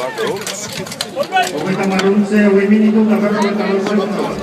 Hogeita maruntze, 20 minutu, karrako eta lortzen.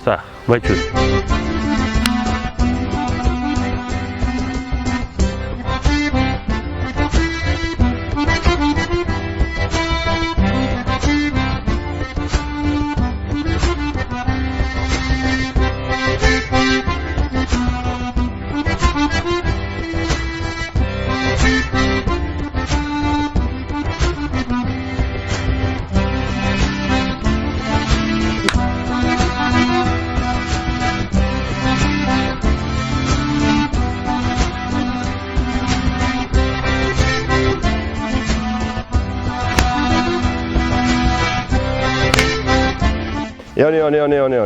Está, baitxu.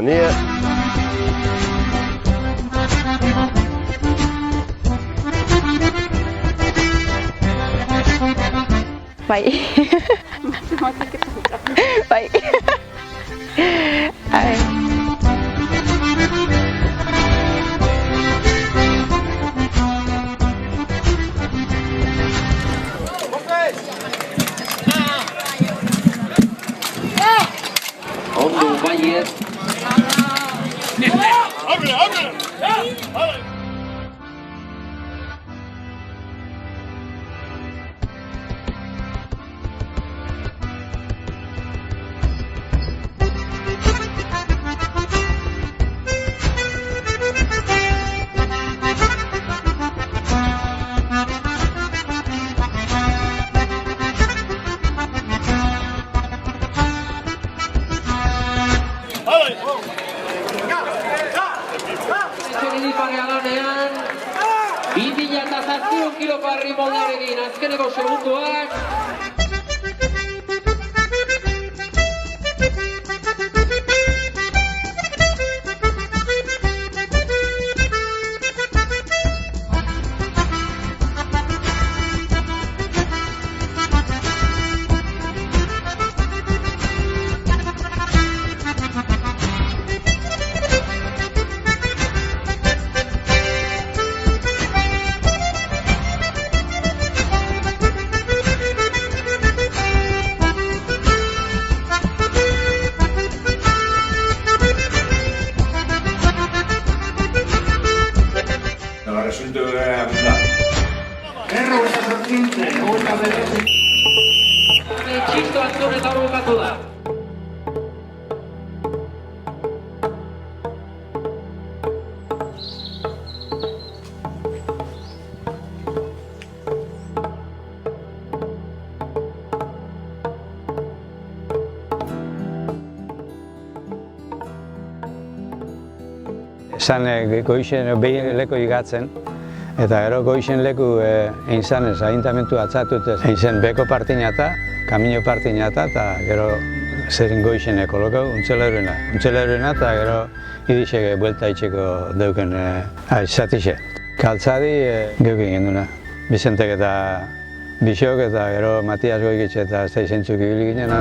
Ni. Bai. Bai. Ondo baiet. Kilo barri moldarekin azkeneko segunduak. Txisto Antone eta bukatu da. Esan goixen behin leku igatzen, eta gero goixen leku egin zanez, agintamentu atzatut egin zen beko partinata, kamino partinata, eta gero zerin goixen ekoloko, untxeleruena, eta gero idixek buelta itxeko deuken zatixe. Kaltzadi geuken genduna, Bizentek eta Bixok eta gero Matias Goikitxe eta Zeizentzuk ibili ginen.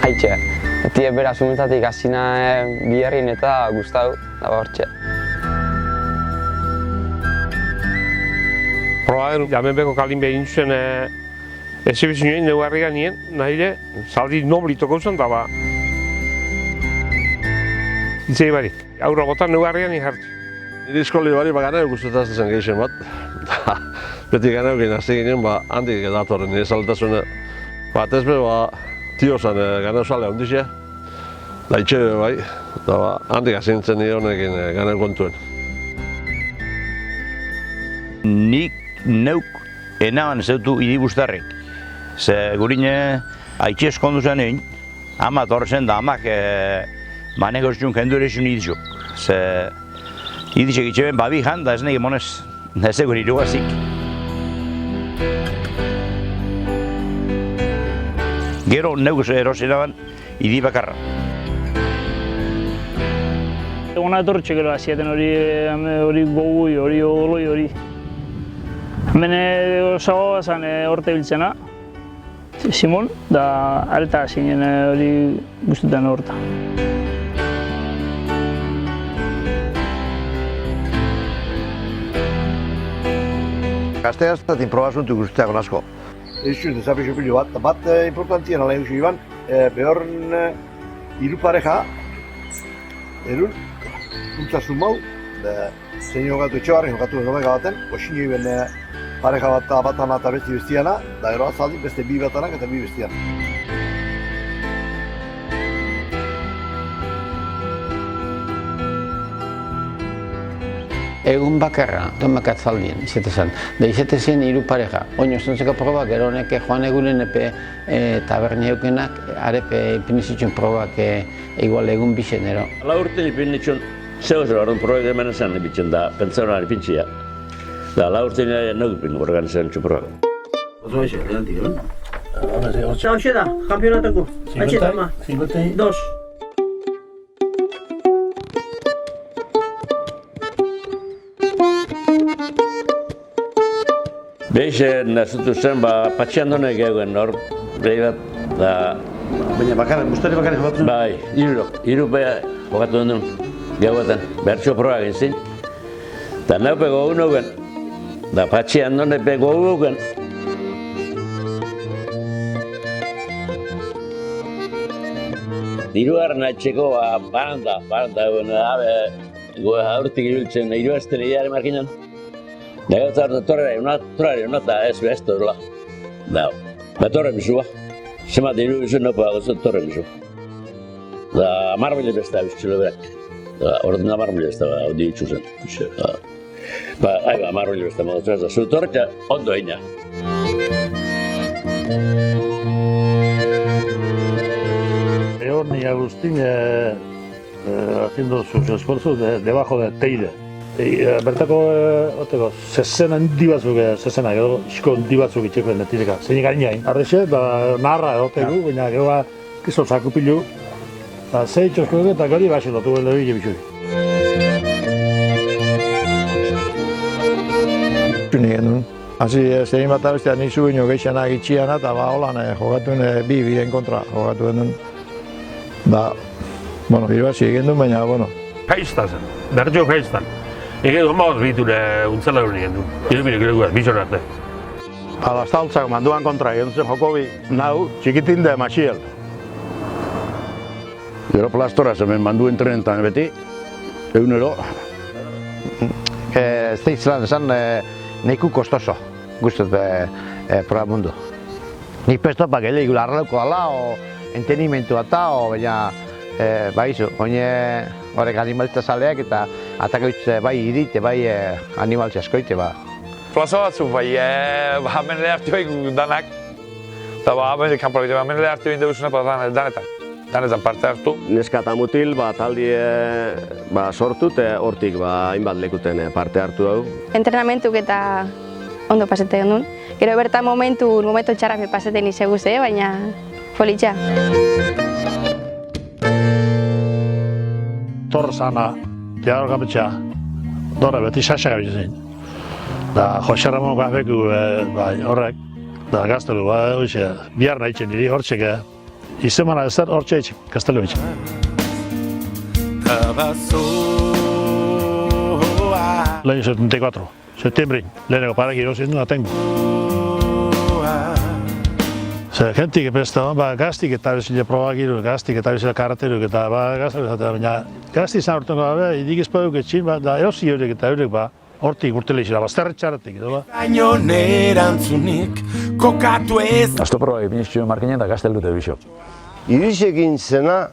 Haitxe. Tie beraz umetatik hasina biharrin eta gustau da hortxe. Probaden jamenbeko kalin behin zen exhibizioen neugarri ganien, nahire, zaldi noblitoko zen da ba. Itzei bari, aurra botan neugarri gani jartxe. Nire eskoli bari ba ganeu guztetaz zen gehixen bat. Beti ganeu ginen hasi ginen ba handik datorren nire saltasuna. Bat ez be ba tiozan ganeu sale handixe. Laitxe bai, eta ba handik hasintzen nire honekin ganeu kontuen. Nik neuk enaban zeutu idibustarrik. Ze gurine haitxe eskondu zen egin, ama torrezen da amak manegoztxun kendu ere zuen idizuk. Ze idizek itxeben babi jan da ez nahi emonez, ez egon irugazik. Gero neuk erosinaban idi bakarra. Egona etortxe gero aziaten hori gogui, hori oloi, hori. Hemen osagoa zen orte biltzena, Simon, da areta zinen hori guztetan horta. Gazteaztatik probasuntu guztiak asko. Eizu, desafio pilo bat importantien ala egusi iban, behorren hiru pareja, erun, untza sumau, zein jogatu etxebarren jogatu nomega baten, osin egin pareja bat batana eta besti bestiana, da ero azaldi beste bi batanak eta bi bestiana. Egun bakarra, domak atzaldien, izatezen. Da izatezen hiru pareja. Oin ostontzeko proba, gero honek joan egunen epe taberni eukenak, arepe ipinizitzen probak igual egun bixen ero. La urten ipinitzen, zeu zer horren probak hemen esan ipitzen da, pentsaunaren ipintzia. Da, la urten nuk ipin organizaren txu probak. Oso baixe, lehantik, eh? Hoxe da, kampionatako. Atxeta, ama. 52. Beix, nazutu zen, patxian donek eguen hor, behi bat, da... Baina bakarrik, guztari bakarrik jokatu? Bai, hiru beha jokatu duen gauetan, bertxo proa egin zin. Da neupe gogu nuken, da patxian donek pe gogu nuken. Hirugarren atxeko, baranda eguen, goe haurtik ibiltzen, hiru estrelliare markinan. Da gauza hartu torrari honata ez behaztu horla. Da, torre misua. Semat hiru bizu nopa gauza torre misu. Da, amarmile besta biztxilo berak. Da, orduan amarmile besta hau ditxu zen. Amarmile besta modu da, zu torretxa ondo egina. Eorni Agustín haciendo sus esfuerzos debajo de Teide. Bertako, zezena handi batzuk, zezena, edo isko handi batzuk itxekoen netireka. Zein gainain. Arrexe, naharra egotegu, baina gero kizo zakupilu. Zei txoskoek eta gari baxi lotu behar dugu ebitxuri. Genuen, hasi zein bat abestean nizu ino geixenak itxiana eta holan jogatuen bi biren kontra jogatu genuen. Irabazi egin duen, baina, Jaizta zen, bertxo jaiztan. Egen honbagoz biture untzela hori egin du. Iruminek ireguaz, bitxon arte. Alastaltzak manduan kontra egin zen joko bi, nau, txikitin de Maxiel. Gero plastora zemen mandu entrenetan beti, egunero. Ez da izan esan neku kostoso, guztet proba mundu. Nik pestopak egin arrelauko dala, o entenimentu eta, baina baizu, horrek animalista zaleak eta atakoitz bai idite, bai animaltza askoite. Plaza batzuk bai, hemen lehartu egin danak, eta hemen kanpolabite, hemen lehartu egin duguzuna danetan parte hartu. Neska eta mutil taldi sortu eta hortik hainbat lekuten parte hartu dugu. Entrenamentuk eta ondo pasete genuen. Gero berta momentu txarrafe paseten izeguz, baina politxa. Torre sana, teador gametxea, dora beti sasak abitzen. Da, Jose Ramon gazbeku horrek, da gaztelu, bihar nahi txen niri hortxek, izemana ez da hortxe etxek, gaztelu etxek. Lehen 74, septiembrin, leheneko parek irozien duna tengo. Gentik epesta, gaztik eta bezile probak iru, gaztik eta bezile karateruk eta gaztik eta baina gaztik izan urtengo gabe, idik ezpaduk etxin, da erosi horrek eta horrek hortik urtele izela, bazterret txarretik edo Gainon erantzunik kokatu ez. Azto probak ipiniztio markinen da gaztel dute biso. Irisekin zena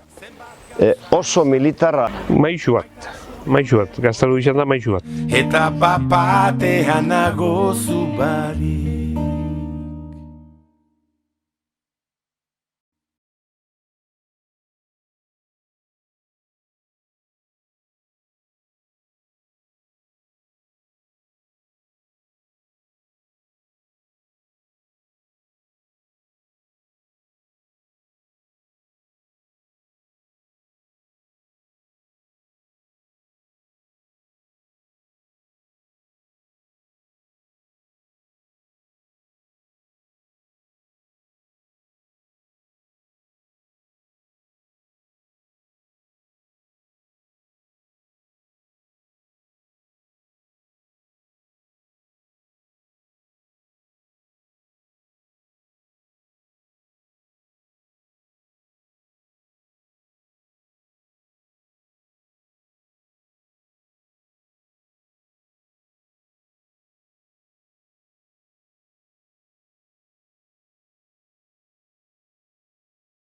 oso militarra. Maixu bat, gaztelu izan da maixu bat. Eta papatean nago zubari.